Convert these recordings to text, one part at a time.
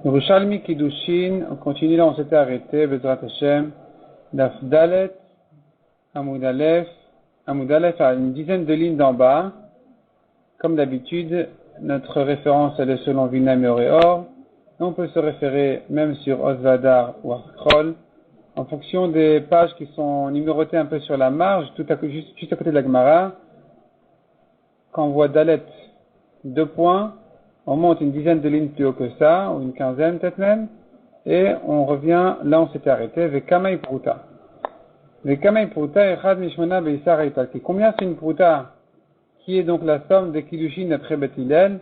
Yerushalmi Kiddushin, on continue là, on s'était arrêté, Bezrat Hashem, Daf Dalet, Amud Aleph à une dizaine de lignes d'en bas. Comme d'habitude, notre référence elle est selon Vinam et Oreor. On peut se référer même sur Osvadar ou Arkrol, en fonction des pages qui sont numérotées un peu sur la marge, juste à côté de la Gemara. Quand on voit Dalet, 2 points, on monte une dizaine de lignes plus haut que ça, ou une quinzaine peut-être même, et on revient, là on s'était arrêté, Vekamay Pruta. Vekamay Pruta, Echad Mishmona Beisar Italki. Combien c'est une Pruta, qui est donc la somme des Kiddushin d'après Beth Hillel?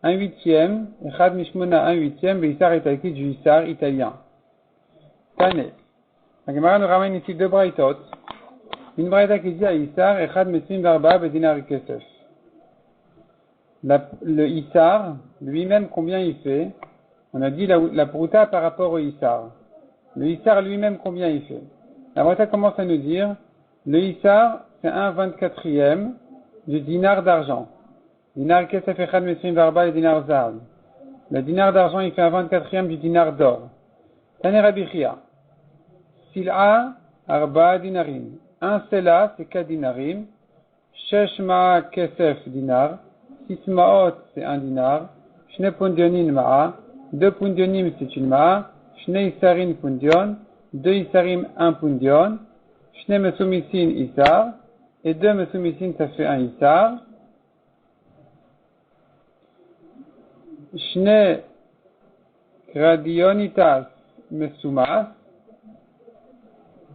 1/8, Echad Mishmona 1/8, Beisar Italki du Isar italien. Tane. La Gemara nous ramène ici 2 braïtot. Une braïta qui dit à Isar, Echad Mesim Varba Bedinar Kesef. Le Issar, lui-même, combien il fait? On a dit la Pruta par rapport au Issar. Le Issar lui-même, combien il fait? La Braïta commence à nous dire, le Issar, c'est 1/24 du dinar d'argent. Dinar kesef echad mesrim varba et dinar zahav. Le dinar d'argent, il fait 1/24 du dinar d'or. Tane Rabbi Chia. Sil'a arba dinarim. Un sela, c'est 4 dinarim. Shesh ma'a kesef dinar. 6 ma'ot, c'est 1 dinar. Shne pundionin ma'a. 2 pundionim, c'est une ma'a. Shne isarin pundion. 2 isarim, 1 pundion. Shne mesumisin isar. Et 2 mesumisin, ça fait 1 isar. Shne gradionitas mesumas.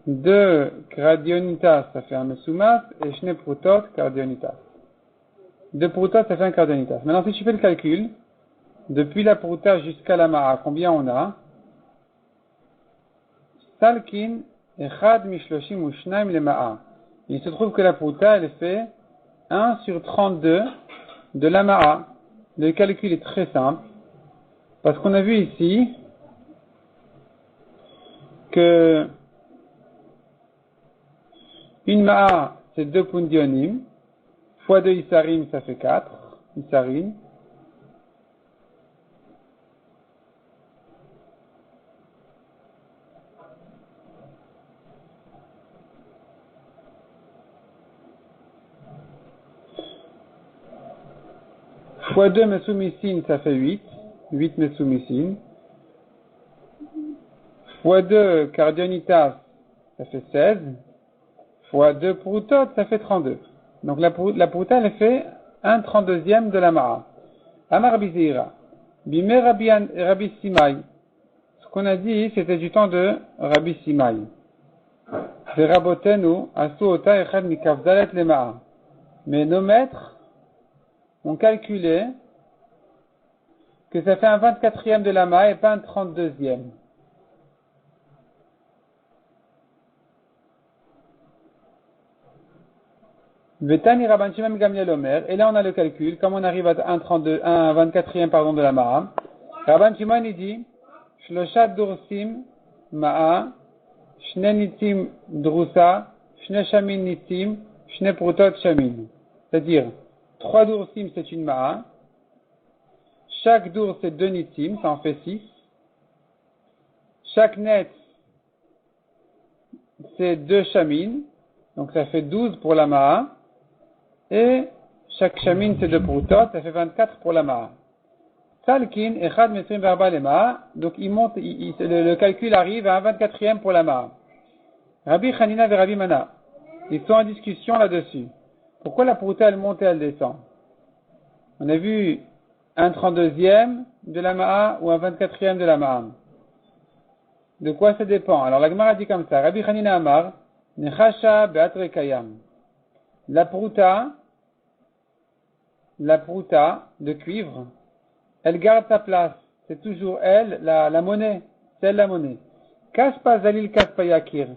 2 gradionitas, ça fait 1 mesumas. Et shne prutot, gradionitas. 2 prutot, ça fait 1 gradionitas. Maintenant, si tu fais le calcul, depuis la pruta jusqu'à la ma'a, combien on a? Salkin, echad mishloshim ushnaim le ma'a. Il se trouve que la pruta, elle fait 1/32 de la ma'a. Le calcul est très simple, parce qu'on a vu ici que une ma'a, c'est 2 pundionim, fois 2 isarim, ça fait 4 isarim. Fois 2 mesumisin, ça fait 8 mesumisin. Fois 2 cardionitas, ça fait 16. Fois 2 prutot, ça fait 32. Donc la pruta, elle fait 1/32 de la ma'a. Amar Bizira. Bime Rabbi Simai. Ce qu'on a dit, c'était du temps de Rabbi Simai. Verabotenu, asu ota echad mikavdalet le ma'a. Mais nos maîtres ont calculé que ça fait 1/24 de la ma'a et pas 1/32. Vetani Rabban Shimon Gamliel Omer, et là on a le calcul, comme on arrive à 1/24 de la ma'a. Rabban Shimon il dit, Shloshat dursim ma'a, shne nitim drusa, shne shamin nitim, shne prutot shamin. C'est-à-dire, 3 dursim c'est une ma'a, chaque dur c'est 2 nitim, ça en fait 6. Chaque net c'est 2 shamin, donc ça fait 12 pour la ma'a. Et chaque chamin c'est 2 prutot, ça fait 24 pour la ma'a. Salkin, echad mesrim varba le ma'a, donc il monte, le calcul arrive à 1/24 pour la ma'a. Rabbi Hanina et Rabbi Mana, ils sont en discussion là-dessus. Pourquoi la pruta elle monte et elle descend? On a vu 1/32 de la ma'a ou 1/24 de la ma'a. De quoi ça dépend? Alors la Gemara dit comme ça, Rabbi Hanina Amar, nechasha be'atre kayam. La pruta de cuivre, elle garde sa place. C'est toujours elle, la monnaie. C'est elle la monnaie. Kaspa zalil kaspa yakir.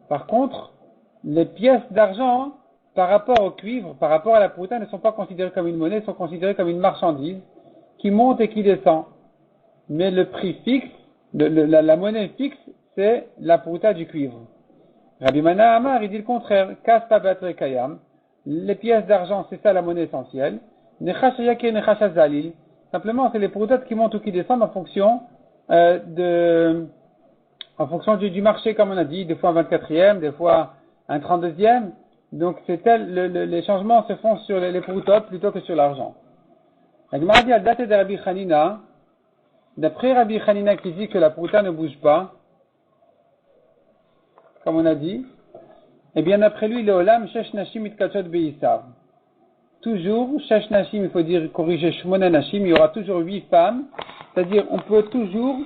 Par contre, les pièces d'argent, par rapport au cuivre, par rapport à la pruta, ne sont pas considérées comme une monnaie, elles sont considérées comme une marchandise qui monte et qui descend. Mais le prix fixe, la monnaie fixe, c'est la pruta du cuivre. Rabbi Mana Amar, il dit le contraire. Kaspa be'atre kayam. Les pièces d'argent, c'est ça la monnaie essentielle. Nechasha yakir, nechasha zalil. Simplement, c'est les prutot qui montent ou qui descendent en fonction en fonction du marché, comme on a dit, des fois un 24e, des fois un 32e. Donc, les changements se font sur les proutot plutôt que sur l'argent. La Gemara dit, date de Rabbi Hanina, d'après Rabbi Hanina qui dit que la prouta ne bouge pas, comme on a dit, eh bien, d'après lui, le olam, shesh nashim itkachot beisav. Toujours, shesh nashim, il faut dire, corriger shmona nashim, il y aura toujours 8 femmes, c'est-à-dire, on peut toujours,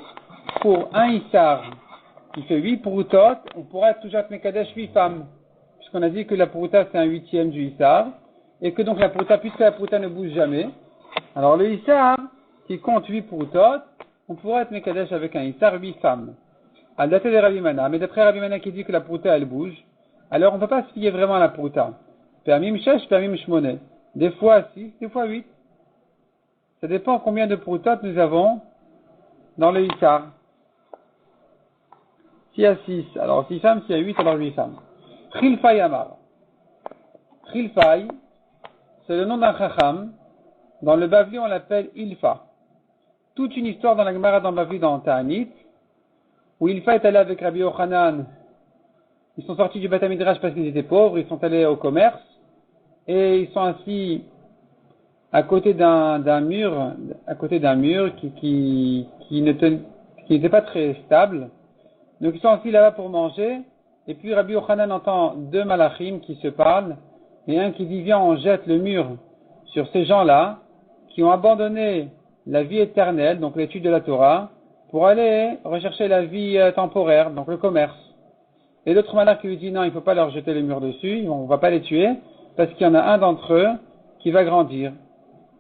pour un issar, qui fait 8 proutot, on pourra toujours être mekadesh 8 femmes. Puisqu'on a dit que la prouta c'est un 8e du issar, et que donc la prouta, puisque la prouta ne bouge jamais, alors le issar, qui compte 8 proutot, on pourra être mekadesh avec un issar 8 femmes. À dater de Rabbi Mana, mais d'après Rabbi Mana qui dit que la prouta elle bouge, alors on ne peut pas se fier vraiment à la prouta. Permim shesh, permim shmoné. Des fois 6, des fois 8. Ça dépend combien de proutot nous avons dans le issar. S'il y a 6, alors 6 femmes, s'il y a 8, alors 8 femmes. Chilfai Amar. Chilfai, c'est le nom d'un chacham. Dans le Bavli, on l'appelle Ilfa. Toute une histoire dans la Gemara dans Bavli, dans Ta'anit, où Ilfa est allé avec Rabbi Yochanan. Ils sont sortis du Beth Midrash parce qu'ils étaient pauvres, ils sont allés au commerce, et ils sont assis à côté d'un mur qui n'était pas très stable. Donc ils sont assis là-bas pour manger, et puis Rabbi Yochanan entend 2 malachim qui se parlent, et un qui dit viens on jette le mur sur ces gens-là, qui ont abandonné la vie éternelle, donc l'étude de la Torah, pour aller rechercher la vie temporaire, donc le commerce. Et l'autre malach qui lui dit non, il ne faut pas leur jeter le mur dessus, on ne va pas les tuer, parce qu'il y en a un d'entre eux qui va grandir.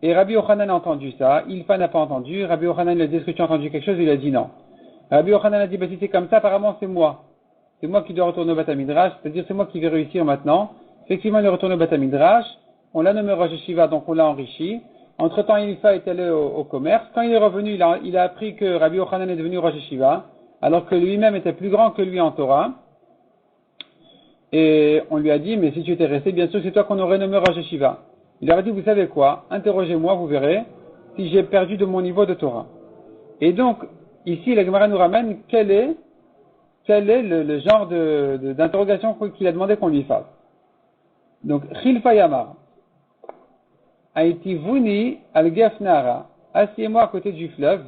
Et Rabbi Yochanan a entendu ça, Ilfa n'a pas entendu, Rabbi Yochanan lui a dit est-ce que tu as entendu quelque chose, il a dit non. Rabbi Yochanan a dit, si c'est comme ça, apparemment c'est moi. C'est moi qui dois retourner au Beth Midrash, c'est-à-dire c'est moi qui vais réussir maintenant. Effectivement, il est retourné au Beth Midrash, on l'a nommé Rosh Yeshiva, donc on l'a enrichi. Entre-temps, Ilfa est allé au commerce. Quand il est revenu, il a appris que Rabbi Yochanan est devenu Rosh Yeshiva, alors que lui-même était plus grand que lui en Torah. Et on lui a dit, mais si tu étais resté, bien sûr, c'est toi qu'on aurait nommé Rosh Yeshiva. Il leur a dit, vous savez quoi, interrogez-moi, vous verrez, si j'ai perdu de mon niveau de Torah. Et donc, ici, la Gemara nous ramène quel est le genre d'interrogation qu'il a demandé qu'on lui fasse. Donc, Chilfa Yamar. Aïti Vuni al Gefnara. Assieds-moi à côté du fleuve.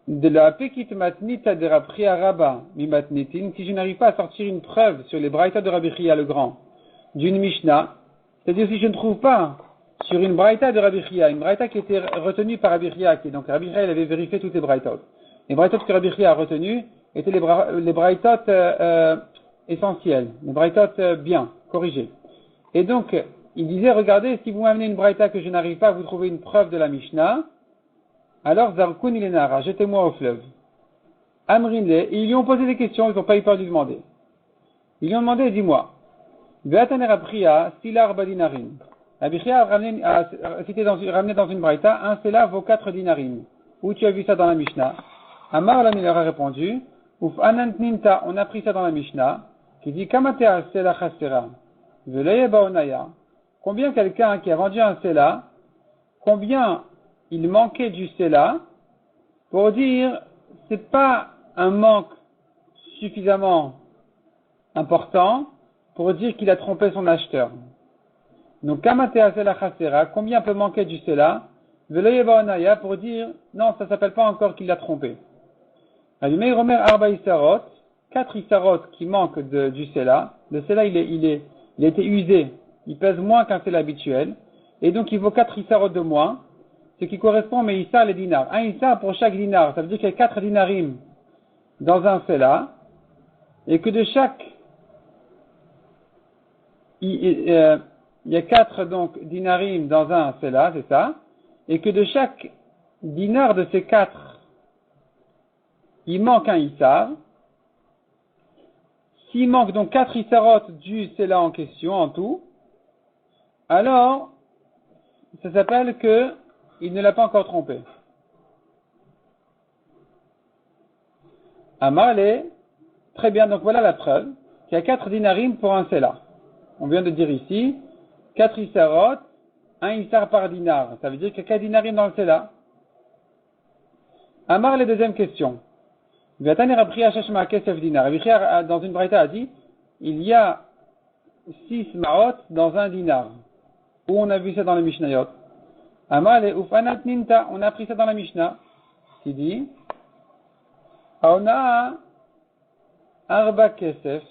De la Pekit Matnita de Rabbi Rabba mi Matnitin. Si je n'arrive pas à sortir une preuve sur les Braïta de Rabbi Chia le Grand, d'une Mishnah, c'est-à-dire si je ne trouve pas sur une braïta de Rabbi Chia, une braïta qui était retenue par Rabbi Chia, donc Rabbi Chia il avait vérifié toutes les braïtot. Les braïtot que Rabbi Chia a retenues étaient les braïtot essentielles, les braïtot bien, corrigées. Et donc, il disait, regardez, si vous m'amenez une braïta que je n'arrive pas à vous trouver une preuve de la Mishnah, alors Zarkun ilenara, jetez-moi au fleuve. Amrinle, et ils lui ont posé des questions, ils n'ont pas eu peur de lui demander. Ils lui ont demandé, dis-moi, Ve'ataner Rabria, Silar Badinarim. Rabbi Chia a ramené dans une braïta, un sela vaut 4 dinarim. Où tu as vu ça dans la Mishnah? Amar il leur a répondu, Uf anantninta, on a pris ça dans la Mishnah, qui dit, Kamatea sela chasera, veleye baonaya. Combien quelqu'un qui a vendu un sela, combien il manquait du sela, pour dire, c'est pas un manque suffisamment important, pour dire qu'il a trompé son acheteur. Donc, Kamatea sela chasera, combien peut manquer du sela, veleye baonaya, pour dire, non, ça s'appelle pas encore qu'il l'a trompé. Rabbi Meir Omer Arba Isarot, 4 Isarot qui manquent du Sela. Le Sela, il a été usé. Il pèse moins qu'un Sela habituel. Et donc, il vaut 4 Isarot de moins. Ce qui correspond, mais Issar les dinars. Un Issar pour chaque dinar. Ça veut dire qu'il y a 4 dinarim dans un Sela. Et que de chaque, il y a 4 donc dinarim dans un Sela, c'est ça. Et que de chaque dinar de ces 4, il manque un Issar. S'il manque donc 4 Issarot du Sela en question, en tout, alors, ça s'appelle que il ne l'a pas encore trompé. Amarle, très bien, donc voilà la preuve, qu'il y a 4 dinarim pour un Sela. On vient de dire ici, 4 Issarot, un Issar par dinar. Ça veut dire qu'il y a 4 dinarim dans le Sela. Amar, la deuxième question. Vatan Rabbi Shashma Kesef Dinar. Rabbi dans une braïta a dit, il y a 6 ma'ot dans un dinar. Où on a vu ça dans le Mishnayot. Amar le Ufanat Ninta. On a pris ça dans la Mishnah. Qui dit, Aona Arba Kesef.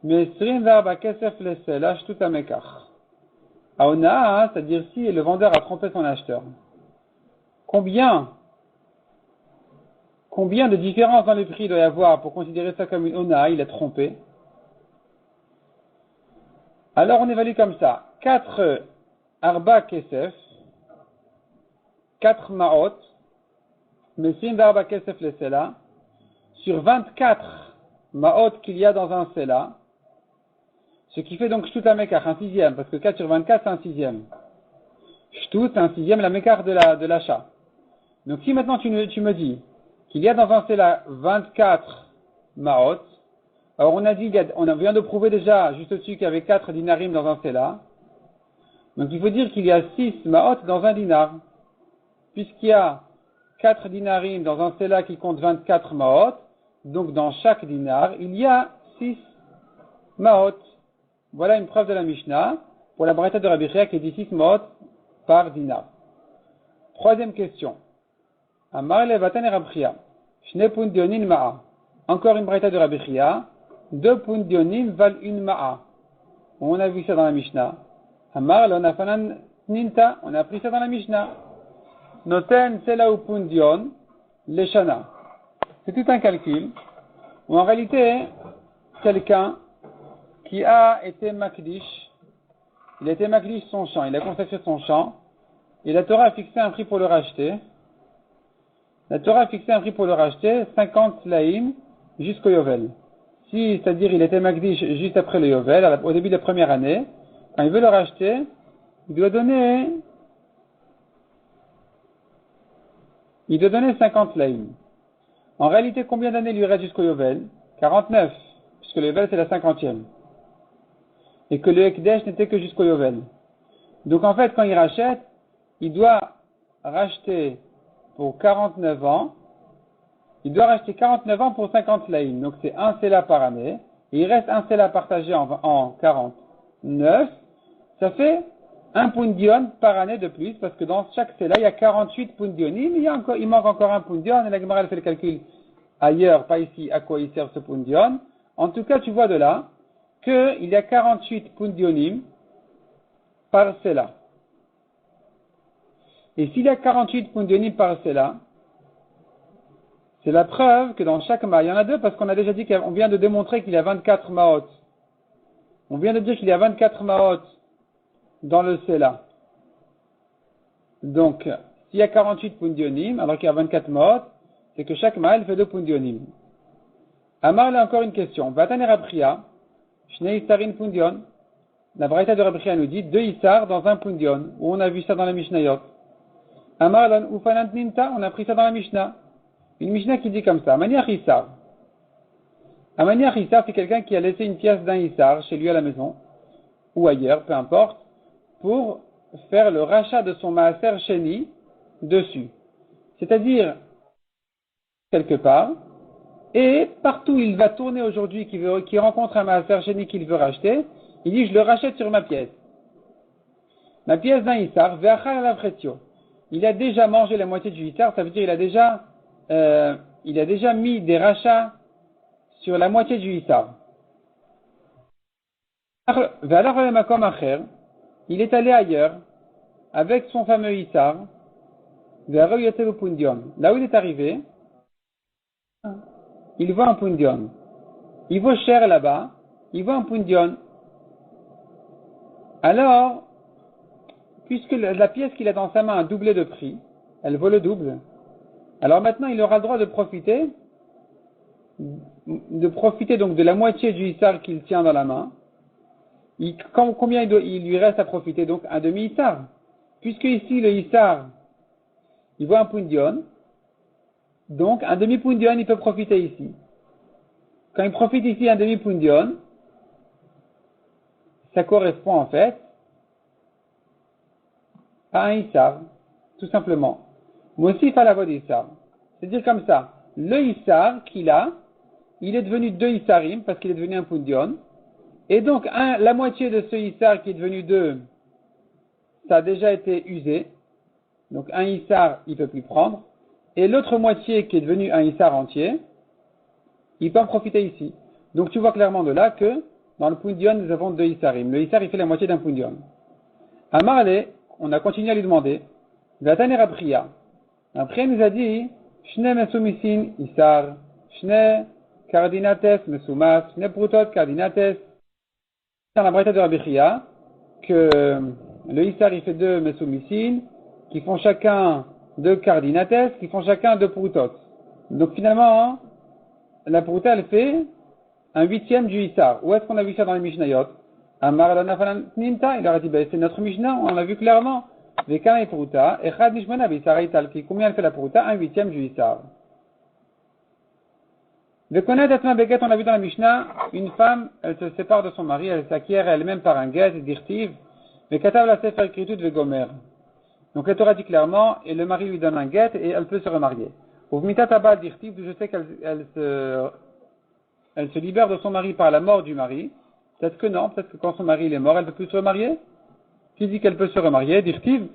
Mesrin Varba Kesef Leselash tout amekar. Aona, c'est-à-dire si le vendeur a trompé son acheteur. Combien de différence dans les prix il doit y avoir pour considérer ça comme une ona, il est trompé? Alors on évalue comme ça. 4 arba kesef, 4 maot, mesim d'arba kesef le sela, sur 24 maot qu'il y a dans un sela, ce qui fait donc shtout amekar, un sixième, parce que 4 sur 24 c'est un sixième. Shtout, c'est un sixième, la mekar de l'achat. Donc si maintenant tu me dis qu'il y a dans un sela 24 maot, alors on a dit, on vient de prouver déjà juste au-dessus qu'il y avait 4 dinarim dans un sela. Donc il faut dire qu'il y a 6 maot dans un dinar. Puisqu'il y a 4 dinarim dans un sela qui compte 24 maot, donc dans chaque dinar, il y a 6 maot. Voilà une preuve de la Mishnah pour la braïta de Rabbi Chia qui dit 6 maot par dinar. Troisième question. Amar le vatan Rabbi Chia. Shne pundionin ma'a. Encore une braïta de Rabbi Chia. 2 pundionim valent une ma'a. On a vu ça dans la Mishnah. Amar le nafanan ninta. On a appris ça dans la Mishnah. Noten sela ou pundion leshana. C'est tout un calcul où en réalité quelqu'un qui a été makdish, il a été makdish son champ, il a consacré son champ, et la Torah a fixé un prix pour le racheter. La Torah a fixé un prix pour le racheter, 50 laïm jusqu'au Yovel. Si, c'est-à-dire il était makdish juste après le Yovel, au début de la première année, quand il veut le racheter, il doit donner 50 laïm. En réalité, combien d'années lui reste jusqu'au Yovel? 49, puisque le Yovel c'est la 50e. Et que le Ekdesh n'était que jusqu'au Yovel. Donc en fait, quand il rachète, il doit racheter pour 49 ans, il doit racheter 49 ans pour 50 laïm. Donc c'est un séla par année, et il reste un séla partagé en 49, ça fait un pundion par année de plus, parce que dans chaque séla, il y a 48 pundionim, il manque encore un pundion, et la Gemara fait le calcul ailleurs, pas ici, à quoi il sert ce pundion. En tout cas, tu vois de là, qu'il y a 48 pundionim par séla. Et s'il y a 48 pundionim par séla, c'est la preuve que dans chaque ma, il y en a deux parce qu'on a déjà dit qu'on vient de démontrer qu'il y a 24 maot. On vient de dire qu'il y a 24 maot dans le séla. Donc, s'il y a 48 pundionim, alors qu'il y a 24 maot, c'est que chaque ma, elle fait 2 pundionim. Amar, là encore une question. Vatan et Rabria, Shnei Isarin pundion. La braïta de Rabria nous dit 2 isar dans un pundion, où on a vu ça dans la Mishnayot. Amar lan ufanant ninta, on a pris ça dans la Mishnah. Une Mishnah qui dit comme ça, Amaniach Issar. Amaniach Issar, c'est quelqu'un qui a laissé une pièce d'un Issar chez lui à la maison, ou ailleurs, peu importe, pour faire le rachat de son Maaser Sheni dessus. C'est-à-dire, quelque part, et partout où il va tourner aujourd'hui, qui rencontre un Maaser Sheni qu'il veut racheter, il dit, je le rachète sur ma pièce. Ma pièce d'un Issar, Ve'achal alavretio. Il a déjà mangé la moitié du Issar, ça veut dire il a déjà mis des rachats sur la moitié du Issar. Il est allé ailleurs avec son fameux Issar, là où il est arrivé, il voit un pundion. Il vaut cher là-bas, il voit un pundion. Alors, puisque la pièce qu'il a dans sa main a doublé de prix, elle vaut le double, alors maintenant il aura le droit de profiter donc de la moitié du Issar qu'il tient dans la main. Combien il lui reste à profiter? Donc un demi-Issar. Puisque ici le Issar, il voit un pundion, donc un demi-pundion il peut profiter ici. Quand il profite ici un demi-pundion, ça correspond en fait à un Issar, tout simplement. Mosif à la voix d'Issar. C'est-à-dire comme ça, le Issar qu'il a, il est devenu 2 Issarim parce qu'il est devenu un Pundion. Et donc, la moitié de ce Issar qui est devenu 2, ça a déjà été usé. Donc, un Issar, il ne peut plus prendre. Et l'autre moitié qui est devenu un Issar entier, il peut en profiter ici. Donc, tu vois clairement de là que dans le Pundion, nous avons 2 Issarim. Le Issar, il fait la moitié d'un Pundion. À Marley, on a continué à lui demander, Vataner Apriya. Après, il nous a dit, Shne Mesumisin Issar, Shne Cardinates Mesumas, Shne Prutot Cardinates. Dans la braïta de Rabbi Chia, que le Issar, il fait 2 Mesumisin, qui font chacun 2 Cardinates, qui font chacun 2 Prutot. Donc finalement, la Pruta, elle fait un 8e du Issar. Où est-ce qu'on a vu ça dans les Mishnayot? Amar la Nafalan Ninta, il leur a dit, c'est notre Mishnah, on l'a vu clairement. Vekam et Pruta, Echad Nishmana B'Issar Italki. Combien elle fait la Pruta? Un 8e du Issar. Vekonet Atma Beget, on l'a vu dans la Mishnah, une femme, elle se sépare de son mari, elle s'acquiert elle-même par un guet, dirtiv, Vekatav la Sefer Kritut Vegomer. Donc la Torah dit clairement, et le mari lui donne un guet, et elle peut se remarier. Uvmita Tabal dirtiv, je sais qu'elle se libère de son mari par la mort du mari. Peut-être que non, peut-être que quand son mari il est mort, elle ne peut plus se remarier. Qui dit qu'elle peut se remarier? Dirtiv.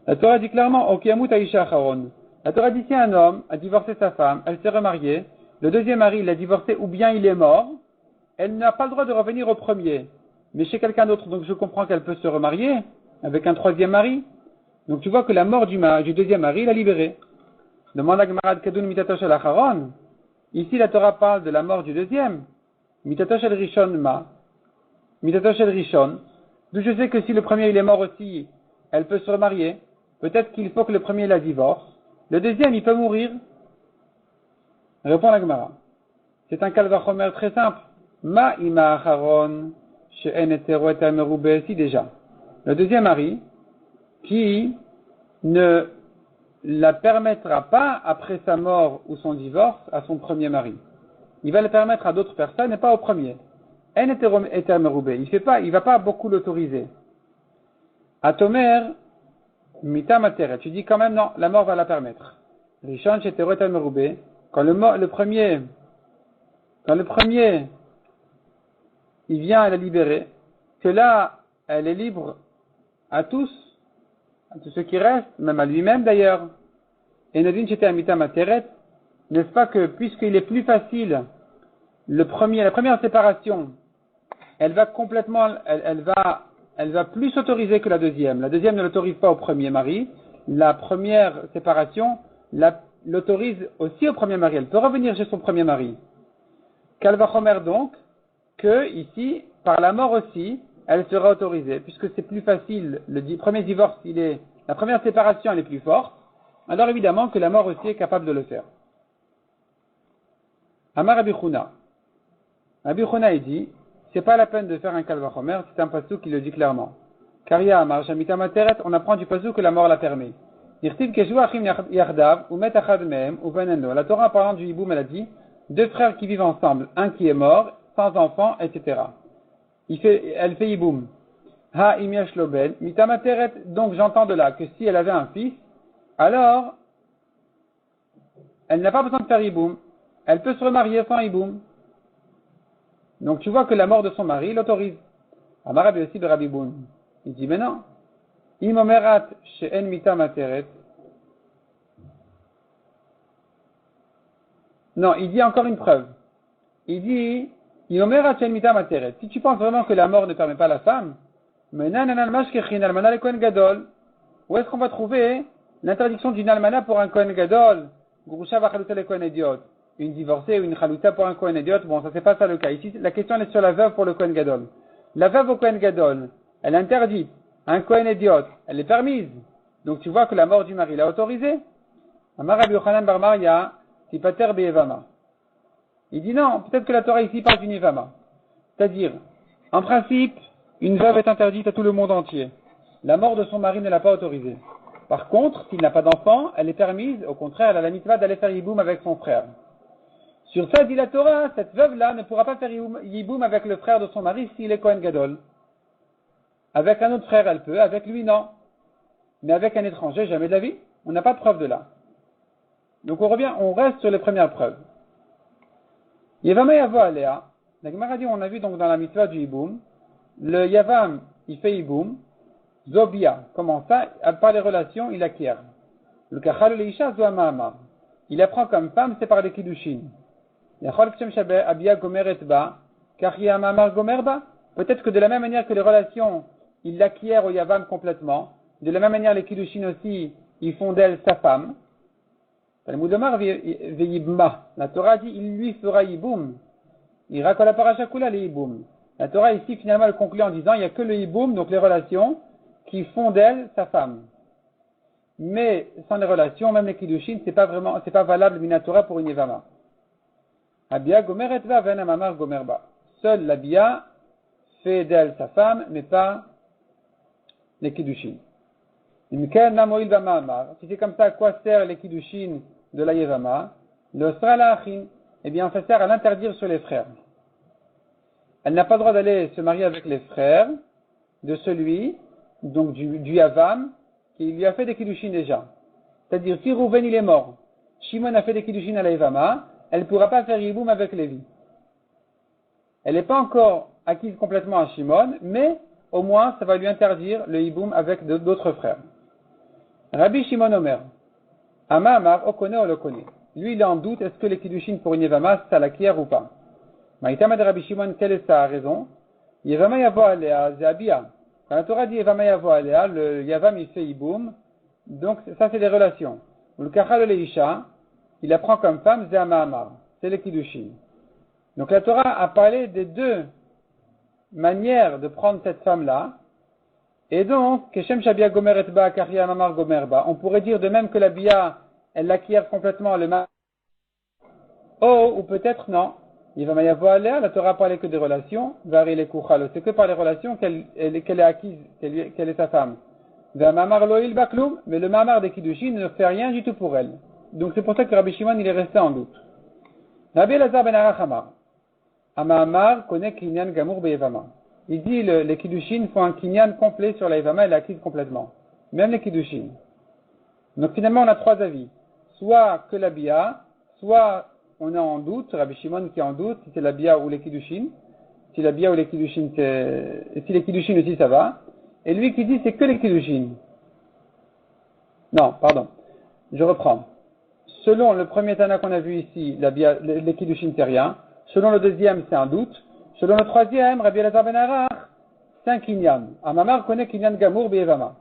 La Torah dit clairement, Okiyamut Aisha Acharon. La Torah dit si un homme a divorcé sa femme, elle s'est remariée, le deuxième mari l'a divorcé ou bien il est mort, elle n'a pas le droit de revenir au premier, mais chez quelqu'un d'autre. Donc je comprends qu'elle peut se remarier avec un troisième mari. Donc tu vois que la mort du deuxième mari l'a libérée. Demande à Gemara Kadun Mitatosh al-Acharon. Ici la Torah parle de la mort du deuxième. Mitatosh al-Rishon ma. Mitatosh al-Rishon. D'où je sais que si le premier il est mort aussi, elle peut se remarier. Peut-être qu'il faut que le premier la divorce. Le deuxième, il peut mourir. Répond la Gemara. C'est un kalvachomer très simple. Ma ima acharon she'en etero et amerube. Si déjà. Le deuxième mari, qui ne la permettra pas, après sa mort ou son divorce, à son premier mari. Il va le permettre à d'autres personnes et pas au premier. En etero et amerube. Il va pas beaucoup l'autoriser. Atomer, mita materet. Tu dis quand même non, la mort va la permettre. Rishon she'etero et amerube. Quand le premier, il vient à la libérer, que là, elle est libre à tous ceux qui restent, même à lui-même d'ailleurs. Et Nadine Chete Amita Materet, n'est-ce pas que puisqu'il est plus facile, la première séparation, elle va complètement, elle va plus s'autoriser que la deuxième. La deuxième ne l'autorise pas au premier mari. La première séparation l'autorise aussi au premier mari. Elle peut revenir chez son premier mari. Kalvachomer donc, que ici, par la mort aussi, elle sera autorisée, puisque c'est plus facile, le premier divorce, la première séparation, elle est plus forte, alors évidemment que la mort aussi est capable de le faire. Amar Rabbi Chuna. Rabbi Chuna, il dit, c'est pas la peine de faire un kalvachomer, c'est un pasuk qui le dit clairement. Karia Amar Shamita Materet, on apprend du pasuk que la mort la permet. La Torah, parlant du hiboum, elle a dit, 2 frères qui vivent ensemble, un qui est mort, sans enfant, etc. Elle fait hiboum. Ha imiash lobel, mitamateret. Donc j'entends de là que si elle avait un fils, alors elle n'a pas besoin de faire hiboum. Elle peut se remarier sans hiboum. Donc tu vois que la mort de son mari l'autorise. Amar Rabbi Yossi Rabbi Boun. Il dit mais non. Imomerat she'en mitamateret. Non, il dit encore une preuve. Il dit, si tu penses vraiment que la mort ne permet pas la femme, où est-ce qu'on va trouver l'interdiction d'une almana pour un Kohen Gadol, une divorcée ou une chaluta pour un Kohen Idiot? Bon, ça c'est pas ça le cas. Ici, la question est sur la veuve pour le Kohen Gadol. La veuve au Kohen Gadol, elle est interdite. Un Kohen Idiot, elle est permise. Donc tu vois que la mort du mari l'a autorisée. Amar Rabbi Yochanan bar Maria, Tipater be'evama. Il dit non, peut-être que la Torah ici parle d'une Ivama. C'est-à-dire, en principe, une veuve est interdite à tout le monde entier. La mort de son mari ne l'a pas autorisée. Par contre, s'il n'a pas d'enfant, elle est permise, au contraire, elle a la mitzvah d'aller faire yiboum avec son frère. Sur ça, dit la Torah, cette veuve-là ne pourra pas faire yiboum avec le frère de son mari s'il est Kohen Gadol. Avec un autre frère, elle peut, avec lui, non. Mais avec un étranger, jamais de la vie. On n'a pas de preuve de là. Donc on reste sur les premières preuves. Yevama Yavo Alea. La Gemara dit, on a vu donc dans la mitzvah du Hiboum, le Yavam, il fait Hiboum, Zobia, comment ça? Par les relations, il acquiert. Le Kachal Leisha Zoama Amar. Il apprend comme femme, c'est par les Kiddushin. Peut-être que de la même manière que les relations, il l'acquiert au Yavam complètement, de la même manière les Kiddushin aussi, ils font d'elle sa femme. La Torah dit, il lui fera Yiboum. Il raconte la parachakula les Yiboum. La Torah ici finalement elle conclut en disant, il n'y a que le Yiboum, donc les relations, qui font d'elle sa femme. Mais sans les relations, même les Kiddushin, c'est pas valable Minatora pour une Yevama. Abia Gomer etva ven mamar gomerba. Seule la Bia fait d'elle sa femme, mais pas les Kiddushin. Si c'est comme ça, à quoi sert les Kiddushin de la Yevama? Le Srala Achin, eh bien, ça sert à l'interdire sur les frères. Elle n'a pas le droit d'aller se marier avec les frères de celui, donc du Yavam, qui lui a fait des Kiddushin déjà. C'est-à-dire, si Rouven il est mort, Shimon a fait des Kiddushin à la Yevama, elle ne pourra pas faire Yiboum avec Lévi. Elle n'est pas encore acquise complètement à Shimon, mais au moins ça va lui interdire le Yiboum avec d'autres frères. Rabbi Shimon Omer, Ama Amar, o connaît ou le connaît. Lui il est en doute, est-ce que les Kiddushin pour une Yevama, ça l'acquiert ou pas? Maïtama de Rabbi Shimon, quelle est sa raison? Yevama Yavo Alea, Zéabia. Quand la Torah dit Yevama Yavo Alea, le Yavam il fait Yiboum, donc ça c'est des relations. Le Kachal Leisha, il apprend comme femme, Zéama Amar, c'est les Kiddushin. Donc la Torah a parlé des deux manières de prendre cette femme-là, et donc, Keshem Shabia Gomer Etba, Karia Mamar Gomerba, on pourrait dire de même que la Bia, elle l'acquiert complètement le mal. Oh, ou peut-être non. Il va y avoir l'air, la Torah a parlé que des relations, Vari les Kuchalo, c'est que par les relations qu'elle est acquise, qu'elle est sa femme. Va Mamar Loïl Bakloum, mais le Mamar des Kiddushin ne fait rien du tout pour elle. Donc c'est pour ça que Rabbi Shimon il est resté en doute. Rabbi Elazar ben Arach Amar. Amar connaît Kinyan Gamour Beyevama. Il dit les Kiddushin font un Kinyan complet sur la Yevama et l'acquise complètement. Même les Kiddushin. Donc finalement on a trois avis. Soit que la Bia, soit on est en doute, Rabbi Shimon qui est en doute, si c'est la Bia ou les Kiddushin. Si la Bia ou les Kiddushin, si les Kiddushin aussi ça va. Et lui qui dit c'est que les Kiddushin. Non, pardon. Je reprends. Selon le premier Tana qu'on a vu ici, la Bia, les Kiddushin c'est rien. Selon le deuxième, c'est un doute. Selon le troisième, Rabbi Elazar ben Arach, c'est un Kinyan. Amamar connaît Kinyan Gamour Beyevama.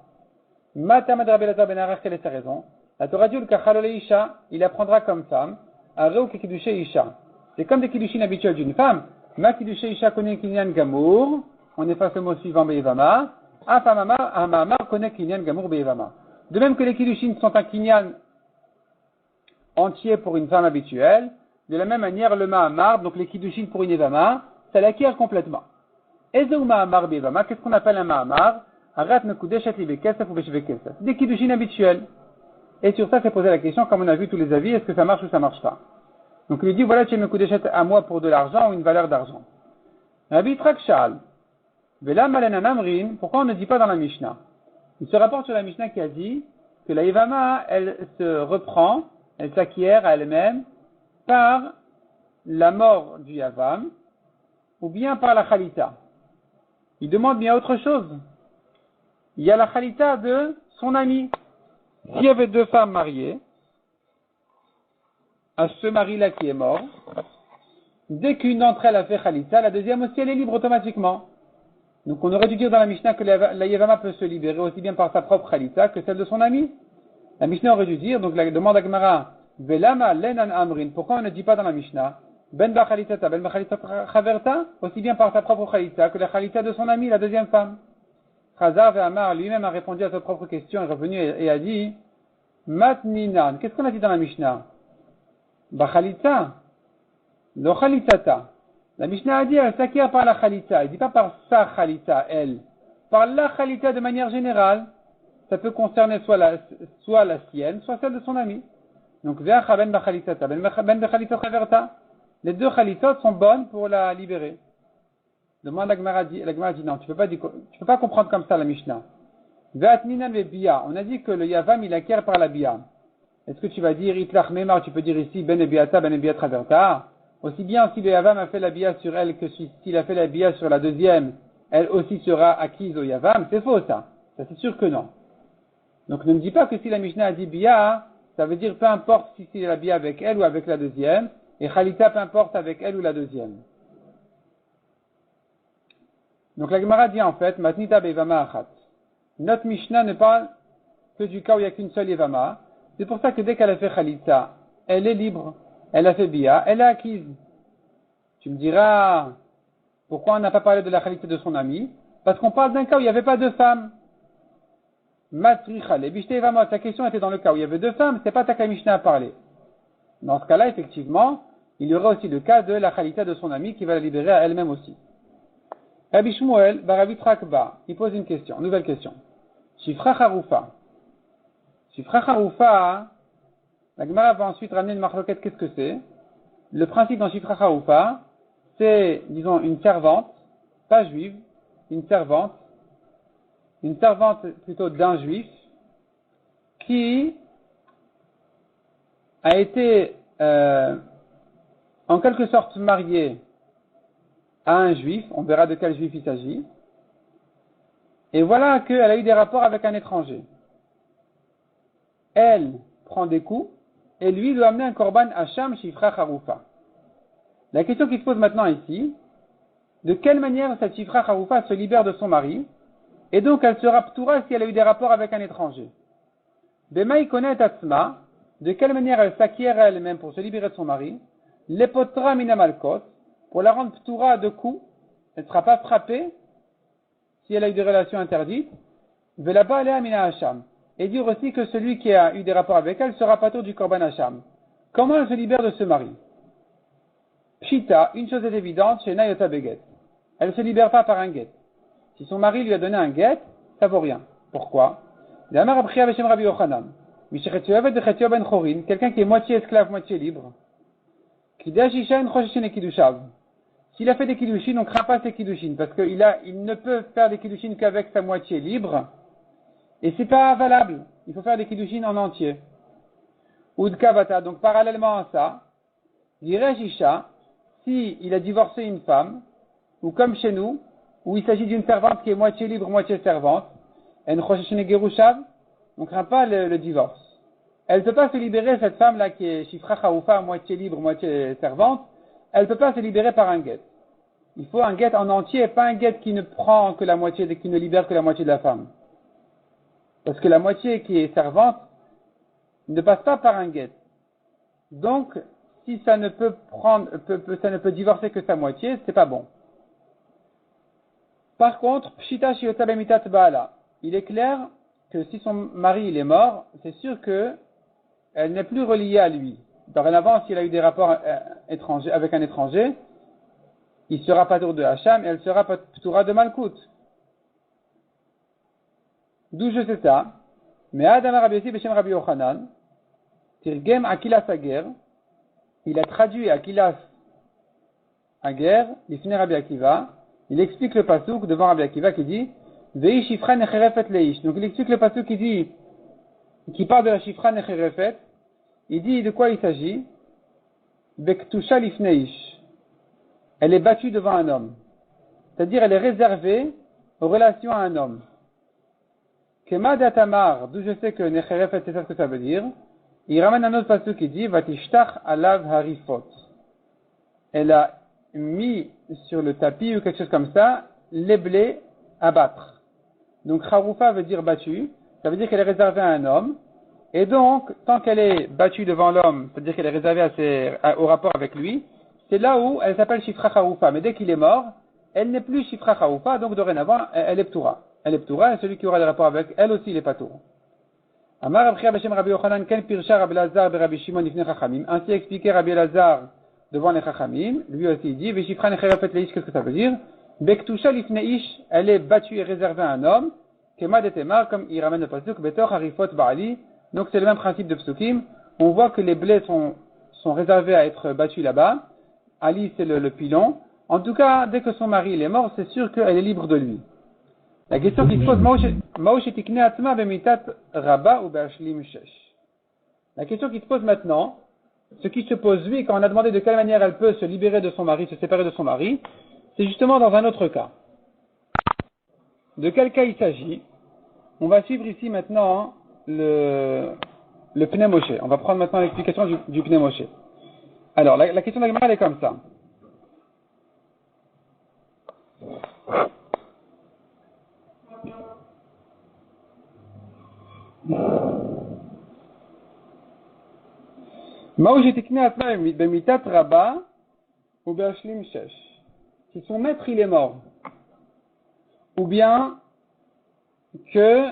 Matamad Rabbi Elazar ben Arach, quelle est sa raison? La Torah dit le Kachal Isha, il apprendra comme femme, Areu Kiddushé Isha. C'est comme des Kiddushin habituels d'une femme. Ma Kiddushé Isha connaît Kinyan Gamour, on efface le mot suivant Beyevama. Amamar connaît Kinyan Gamour Beyevama. De même que les Kiddushin sont un Kinyan entier pour une femme habituelle, de la même manière, le Mahamar, donc les Kiddushin pour une Yevama, ça l'acquiert complètement. Ezeu Mahamar Beyevama, qu'est-ce qu'on appelle un Mahamar? Arat Mekudeshet Libekesef ou Beshvekesef. Des Kiddushin habituels. Et sur ça, c'est posé la question, comme on a vu tous les avis, est-ce que ça marche ou ça marche pas? Donc il lui dit, voilà, tu me Mekudeshet à moi pour de l'argent ou une valeur d'argent. Rabbi Trakshal, Vela Malenan Amrin, pourquoi on ne dit pas dans la Mishnah? Il se rapporte sur la Mishnah qui a dit que la Yevama, elle se reprend, elle s'acquiert à elle-même, par la mort du Yavam, ou bien par la Khalita. Il demande bien autre chose. Il y a la Khalita de son ami. S'il y avait deux femmes mariées, à ce mari-là qui est mort, dès qu'une d'entre elles a fait Khalita, la deuxième aussi elle est libre automatiquement. Donc on aurait dû dire dans la Mishnah que la Yevama peut se libérer aussi bien par sa propre Khalita que celle de son ami. La Mishnah aurait dû dire, donc la demande à Gemara, Velama lenan amrin. Pourquoi on ne dit pas dans la Mishnah ben ba khalitata, ben ba khalitata chaverta, aussi bien par sa propre khalita que la khalita de son ami, la deuxième femme. Chazar Amar lui-même a répondu à sa propre question, est revenu et a dit matninan. Qu'est-ce qu'on a dit dans la Mishnah? Ba khalita, lo khalitata. La Mishnah a dit elle s'acquiert par la khalita. Elle dit pas par sa khalita, elle. Par la khalita de manière générale. Ça peut concerner soit la sienne, soit celle de son ami. Donc, les deux khalitot sont bonnes pour la libérer. Demande la Gemara dit non, tu peux pas comprendre comme ça la Mishnah. On a dit que le Yavam il acquiert par la Bia. est-ce que tu vas dire Itlach Memar, tu peux dire ici Ben Ebiata, Ben Ebiat Raverta? Aussi bien si le Yavam a fait la bia sur elle que s'il a fait la bia sur la deuxième, elle aussi sera acquise au Yavam. C'est faux ça. Ça c'est sûr que non. Donc ne me dis pas que si la Mishnah a dit bia, ça veut dire peu importe si c'est la bia avec elle ou avec la deuxième, et Khalita peu importe avec elle ou la deuxième. Donc la Gemara dit en fait, Matnita Bevama Achat. Notre Mishnah ne parle que du cas où il n'y a qu'une seule Yevama. C'est pour ça que dès qu'elle a fait Khalita, elle est libre. Elle a fait bia, elle est acquise. Tu me diras, pourquoi on n'a pas parlé de la Khalita de son ami? Parce qu'on parle d'un cas où il n'y avait pas de femmes. Matricha, les bishte Yevama, ta question était dans le cas où il y avait deux femmes, c'est pas ta Mishnah à parler. Dans ce cas-là, effectivement, il y aura aussi le cas de la Khalita de son ami qui va la libérer à elle-même aussi. Rabbi Shmuel, Baravi Trakba, il pose une question, nouvelle question. Shifra Haroufa. Shifra Haroufa, la Gemara va ensuite ramener une marloquette, qu'est-ce que c'est? Le principe dans Shifra Haroufa, c'est, disons, une servante, pas juive, une servante plutôt d'un juif, qui a été en quelque sorte mariée à un juif, on verra de quel juif il s'agit, et voilà qu'elle a eu des rapports avec un étranger. Elle prend des coups, et lui doit amener un korban Hacham Shifra Haroufa. La question qui se pose maintenant ici, de quelle manière cette Shifra Haroufa se libère de son mari, et donc elle sera ptoura si elle a eu des rapports avec un étranger. Bemaï connaît Atzma, de quelle manière elle s'acquiert elle-même pour se libérer de son mari, Lepotra Minamalkot, pour la rendre ptoura de coups, elle ne sera pas frappée si elle a eu des relations interdites, Velaba Alea Mina Hacham, et dire aussi que celui qui a eu des rapports avec elle sera patur du korban Hacham. Comment elle se libère de ce mari? Pshita, une chose est évidente, chez Nayota Beget. Elle ne se libère pas par un guet. Si son mari lui a donné un guet, ça vaut rien. Pourquoi? Quelqu'un qui est moitié esclave, moitié libre. S'il a fait des kiddushin, on ne craint pas ses kiddushin, parce qu'il ne peut faire des kiddushin qu'avec sa moitié libre, et c'est pas valable. Il faut faire des kiddushin en entier. Udkavata, donc parallèlement à ça, dirait Isha, si il a divorcé une femme, ou comme chez nous, où il s'agit d'une servante qui est moitié libre, moitié servante, on ne craint pas le divorce. Elle ne peut pas se libérer, cette femme-là qui est Shifra Haoufa, moitié libre, moitié servante, elle ne peut pas se libérer par un guet. Il faut un guet en entier, pas un guet qui ne prend que la moitié, qui ne libère que la moitié de la femme. Parce que la moitié qui est servante ne passe pas par un guet. Donc, si ça ne peut divorcer que sa moitié, c'est pas bon. Par contre, Pshita Shiota Bemitat Baala, il est clair que si son mari il est mort, c'est sûr que elle n'est plus reliée à lui. Dorénavant, s'il a eu des rapports étrangers avec un étranger, il sera patur de Hacham et elle sera patoura de Malkout. D'où je sais ça. Mais Adam Rabbi Yossi Beshem Rabbi Yochanan, Tirgem Akilas Ager, il a traduit Akilas Ager, l'Ifne Rabbi Akiva, il explique le pasuk devant Rabbi Akiva qui dit Vei Shifra Necherefet Leish. Donc il explique le pasuk qui parle de la Shifra Necherefet. Il dit de quoi il s'agit? Bektusha Lifneish. Elle est battue devant un homme. C'est-à-dire elle est réservée aux relations à un homme. Kema Datamar, d'où je sais que Necherefet c'est ça ce que ça veut dire. Il ramène un autre pasuk qui dit Vatishtach Alav Harifot. Elle a mis sur le tapis ou quelque chose comme ça les blés à battre. Donc Haroufa veut dire battue, ça veut dire qu'elle est réservée à un homme, et donc tant qu'elle est battue devant l'homme, c'est-à-dire qu'elle est réservée au rapport avec lui, c'est là où elle s'appelle Shifra Haroufa, mais dès qu'il est mort, elle n'est plus Shifra Haroufa, donc dorénavant elle est Ptoura. Elle est Ptoura, et celui qui aura des rapports avec elle aussi il est Patour. Amar Rabbi Bashem Rabbi Yochanan ken pirsha Rabbi Lazar be Rabbi Shimon ifne Chachamim, ainsi expliqué Rabbi Lazar devant les Chachamim, lui aussi il dit Veshifra Necherefet Leish, qu'est-ce que ça veut dire? Bektusha Lifneish, elle est battue et réservée à un homme, Kema de Temar, comme il ramène le pasuk, Betor Harifot Ba'ali, donc c'est le même principe de Psukim, on voit que les blés sont réservés à être battus là-bas, Ali c'est le pilon, en tout cas, dès que son mari il est mort, c'est sûr qu'elle est libre de lui. La question qui se pose, Maouche Tikne Atma Bemitat Rabba ou Be'ashlim Shesh. La question qui se pose maintenant, ce qui se pose lui, quand on a demandé de quelle manière elle peut se libérer de son mari, se séparer de son mari, c'est justement dans un autre cas. De quel cas il s'agit? On va suivre ici maintenant le Pnei Moshe. On va prendre maintenant l'explication du Pnei Moshe. Alors, la question de la Gemara, elle est comme ça. Si son maître il est mort, ou bien que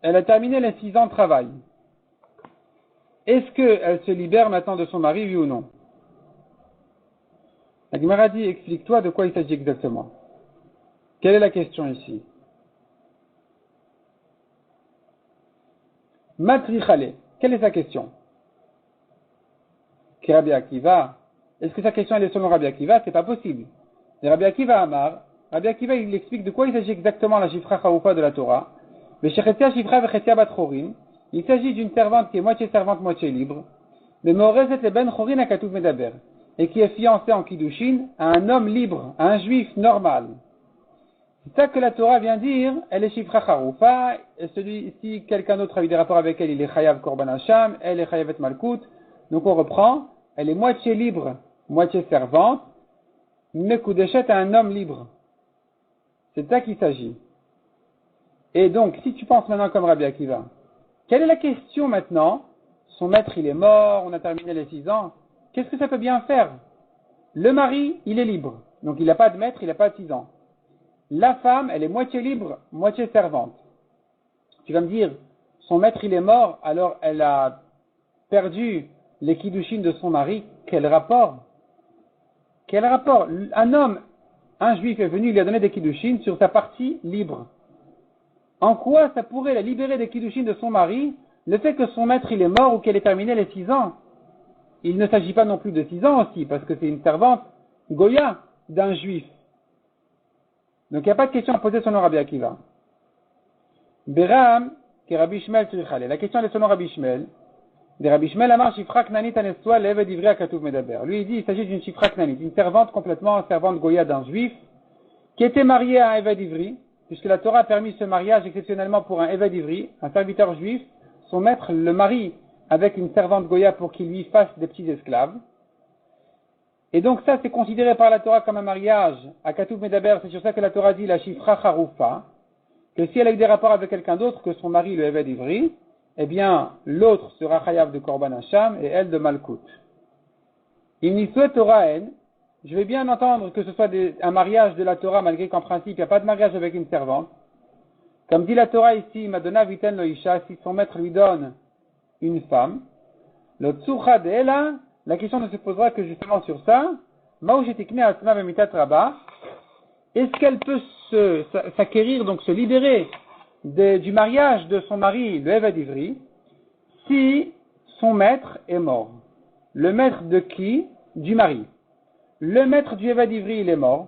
elle a terminé les 6 ans de travail, est-ce qu'elle se libère maintenant de son mari, oui ou non? La Gemara dit, explique-toi de quoi il s'agit exactement. Quelle est la question ici? Matrichale, quelle est sa question? Que Rabbi Akiva, est-ce que sa question elle est selon Rabbi Akiva? C'est pas possible. Et Rabbi Akiva Amar, Rabbi Akiva il explique de quoi il s'agit exactement la Shifra Chaoufa de la Torah. Mais Shechetia Shifra Vechetia Bat Chorin, il s'agit d'une servante qui est moitié servante, moitié libre. Mais Morezet le Ben Chorin à Katuv Medaber, et qui est fiancée en Kiddushin à un homme libre, à un juif normal. C'est ça que la Torah vient dire, elle est Shifra Chaoufa, et si quelqu'un d'autre a eu des rapports avec elle, il est Chayav Korban Hasham, elle est Chayavet Malkut. Donc on reprend, elle est moitié libre, moitié servante, Mekudeshet à un homme libre. C'est de ça qu'il s'agit. Et donc, si tu penses maintenant comme Rabbi Akiva, quelle est la question maintenant? Son maître il est mort, on a terminé les 6 ans, qu'est-ce que ça peut bien faire? Le mari, il est libre, donc il n'a pas de maître, il n'a pas de 6 ans. La femme, elle est moitié libre, moitié servante. Tu vas me dire, son maître il est mort, alors elle a perdu les kiddushin de son mari, quel rapport? Quel rapport? Un homme, un juif est venu, il lui a donné des kiddushin sur sa partie libre. En quoi ça pourrait la libérer des kiddushin de son mari, le fait que son maître il est mort ou qu'elle ait terminé les 6 ans? Il ne s'agit pas non plus de 6 ans aussi, parce que c'est une servante Goya d'un juif. Donc il n'y a pas de question à poser selon Rabbi Akiva. Beram, qui est Rabbi Shmuel Tzrichale. La question est selon Rabbi Shmuel. De Rabbi Shmuel Amar Shifra Knanit Anestua Leved Ivri Akatuv Medaber. Lui il dit il s'agit d'une Shifra Knanit, une servante complètement servante Goya d'un juif, qui était mariée à un Eved Ivri, puisque la Torah a permis ce mariage exceptionnellement pour un Eved Ivri, un serviteur juif, son maître le marie avec une servante Goya pour qu'il lui fasse des petits esclaves. Et donc ça c'est considéré par la Torah comme un mariage à Katuv Medaber, c'est sur ça que la Torah dit la Shifra Charoufa, que si elle a eu des rapports avec quelqu'un d'autre que son mari le Eved Ivri, eh bien l'autre sera Chayav de Korban Hasham et elle de Malkut. Il n'y souhaite Torahen, je vais bien entendre que ce soit un mariage de la Torah, malgré qu'en principe il n'y a pas de mariage avec une servante. Comme dit la Torah ici, Madonna Viten Loisha, si son maître lui donne une femme, le Tsucha de Ela, la question ne se posera que justement sur ça. Est-ce qu'elle peut s'acquérir, donc se libérer du mariage de son mari, le Eved Ivri, si son maître est mort? Le maître de qui? Du mari. Le maître du Eved Ivri, il est mort.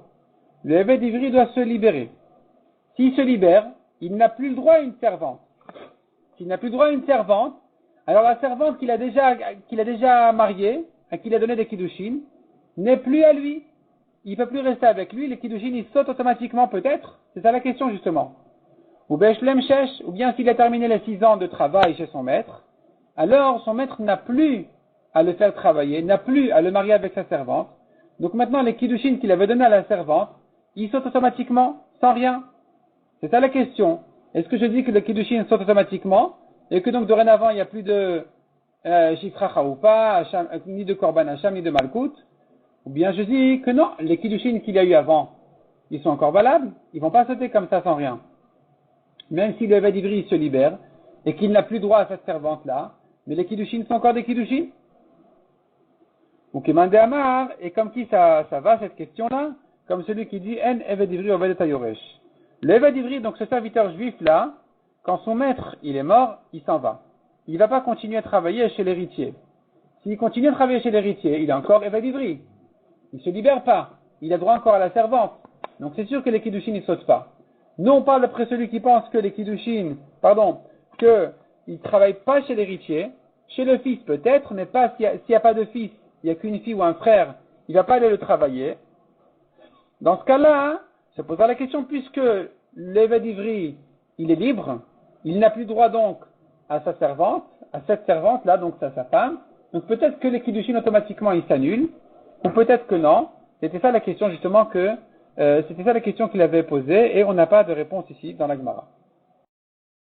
Le Eved Ivri doit se libérer. S'il se libère, il n'a plus le droit à une servante. S'il n'a plus le droit à une servante, alors la servante qu'il a déjà mariée, à qui il a donné des kiddushin, n'est plus à lui. Il ne peut plus rester avec lui, les kiddushin, ils sautent automatiquement peut-être. C'est ça la question justement. Ou bien s'il a terminé les 6 ans de travail chez son maître, alors son maître n'a plus à le faire travailler, n'a plus à le marier avec sa servante. Donc maintenant les kiddushin qu'il avait donné à la servante, ils sautent automatiquement, sans rien. C'est ça la question. Est-ce que je dis que les kiddushin sautent automatiquement, et que donc dorénavant il n'y a plus de Shifra Chaoupa, ni de Korban Hasham, ni de Malkut? Ou bien je dis que non, les kiddushin qu'il y a eu avant, ils sont encore valables, ils vont pas sauter comme ça sans rien. Même si le Eved Ivri se libère, et qu'il n'a plus droit à cette servante-là, mais les kiddushin sont encore des kiddushin. Ou Kemande Amar, et comme qui ça va cette question-là? Comme celui qui dit En Eved Ivri Oved Ayoresh. Le Eved Ivri, donc ce serviteur juif-là, quand son maître il est mort, il s'en va. Il ne va pas continuer à travailler chez l'héritier. S'il continue à travailler chez l'héritier, il est encore Eved Ivri. Il ne se libère pas. Il a droit encore à la servante. Donc c'est sûr que les kiddushin ne sautent pas. Nous on parle après celui qui pense que les kiddushin, que il ne travaille pas chez l'héritier, chez le fils peut-être, mais pas s'il n'y a pas de fils, il n'y a qu'une fille ou un frère, il ne va pas aller le travailler. Dans ce cas-là, se posera la question, puisque l'évêque d'Ivry, il est libre, il n'a plus droit donc à sa servante, à cette servante-là, donc c'est sa femme, donc peut-être que les kiddushin automatiquement il s'annule, ou peut-être que non. C'était ça la question justement c'était ça la question qu'il avait posée, et on n'a pas de réponse ici dans la Gemara.